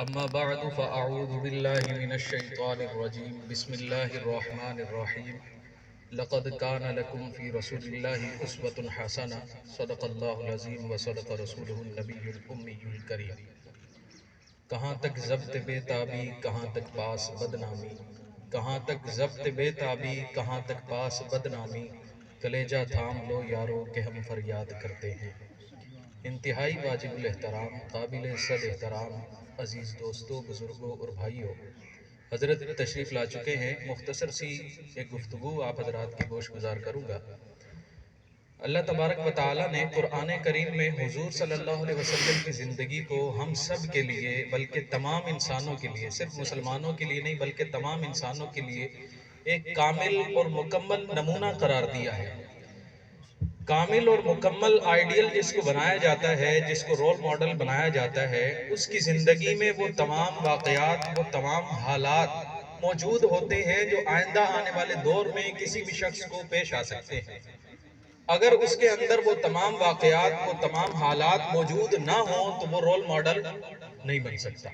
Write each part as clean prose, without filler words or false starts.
اما بعد فاعوذ باللہ من الشیطان الرجیم بسم اللہ الرحمن الرحیم لقد کان لکم فی رسول اللہ اسوۃ حسنہ صدق اللہ العظیم وصدق رسولہ النبی الامی الکریم۔ کہاں تک ضبط بے تابی کہاں تک پاس بدنامی، کہاں تک ضبط بے تابی کہاں تک پاس بدنامی، کلیجہ تھام لو یارو کہ ہم فریاد کرتے ہیں۔ انتہائی واجب الاحترام، قابل صد احترام عزیز دوستوں، بزرگوں اور بھائیوں، حضرت تشریف لا چکے ہیں۔ مختصر سی ایک گفتگو آپ حضرات کی گوش گزار کروں گا۔ اللہ تبارک و تعالیٰ نے قرآن کریم میں حضور صلی اللہ علیہ وسلم کی زندگی کو ہم سب کے لیے بلکہ تمام انسانوں کے لیے، صرف مسلمانوں کے لیے نہیں بلکہ تمام انسانوں کے لیے ایک کامل اور مکمل نمونہ قرار دیا ہے۔ کامل اور مکمل آئیڈیل جس کو بنایا جاتا ہے، جس کو رول ماڈل بنایا جاتا ہے، اس کی زندگی میں وہ تمام واقعات، وہ تمام حالات موجود ہوتے ہیں جو آئندہ آنے والے دور میں کسی بھی شخص کو پیش آ سکتے ہیں۔ اگر اس کے اندر وہ تمام واقعات، وہ تمام حالات موجود نہ ہوں تو وہ رول ماڈل نہیں بن سکتا۔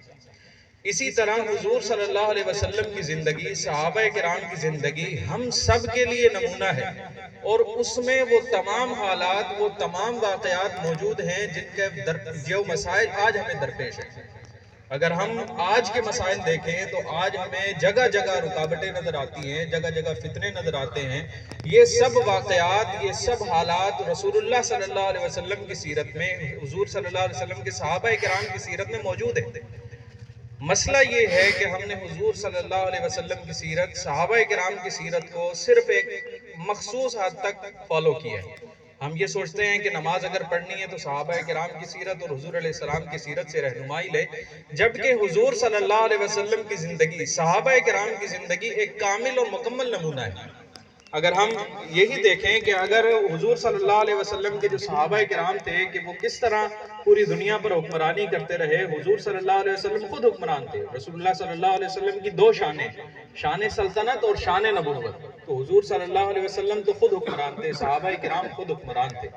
اسی طرح حضور صلی اللہ علیہ وسلم کی زندگی، صحابہ کرام کی زندگی ہم سب کے لیے نمونہ ہے، اور اس میں وہ تمام حالات، وہ تمام واقعات موجود ہیں جن کے جو مسائل آج ہمیں درپیش ہیں۔ اگر ہم آج کے مسائل دیکھیں تو آج ہمیں جگہ جگہ رکاوٹیں نظر آتی ہیں، جگہ جگہ فتنے نظر آتے ہیں۔ یہ سب واقعات، یہ سب حالات رسول اللہ صلی اللہ علیہ وسلم کی سیرت میں، حضور صلی اللہ علیہ وسلم کے صحابہ کرام کی سیرت میں موجود ہیں۔ مسئلہ یہ ہے کہ ہم نے حضور صلی اللہ علیہ وسلم کی سیرت، صحابہ کرام کی سیرت کو صرف ایک مخصوص حد تک فالو کیا ہے۔ ہم یہ سوچتے ہیں کہ نماز اگر پڑھنی ہے تو صحابہ کرام کی سیرت اور حضور علیہ السلام کی سیرت سے رہنمائی لے، جبکہ حضور صلی اللہ علیہ وسلم کی زندگی، صحابہ کرام کی زندگی ایک کامل اور مکمل نمونہ ہے۔ اگر ہم یہی دیکھیں کہ اگر حضور صلی اللہ علیہ وسلم کے جو صحابہ کرام تھے کہ وہ کس طرح پوری دنیا پر حکمرانی کرتے رہے، حضور صلی اللہ علیہ وسلم خود حکمران تھے۔ رسول اللہ صلی اللہ علیہ وسلم کی دو شانیں، شان سلطنت اور شان نبوت، تو حضور صلی اللہ علیہ وسلم تو خود حکمران تھے، صحابہ کرام خود حکمران تھے۔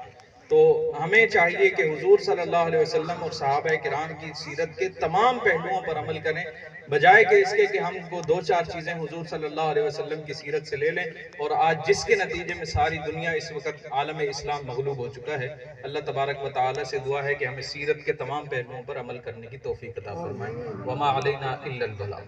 تو ہمیں چاہیے کہ حضور صلی اللہ علیہ وسلم اور صحابہ کرام کی سیرت کے تمام پہلوؤں پر عمل کریں، بجائے کہ اس کے کہ ہم کو دو چار چیزیں حضور صلی اللہ علیہ وسلم کی سیرت سے لے لیں، اور آج جس کے نتیجے میں ساری دنیا اس وقت عالم اسلام مغلوب ہو چکا ہے۔ اللہ تبارک و تعالی سے دعا ہے کہ ہمیں سیرت کے تمام پہلوؤں پر عمل کرنے کی توفیق عطا فرمائے۔ وما علینا الا البلاغ۔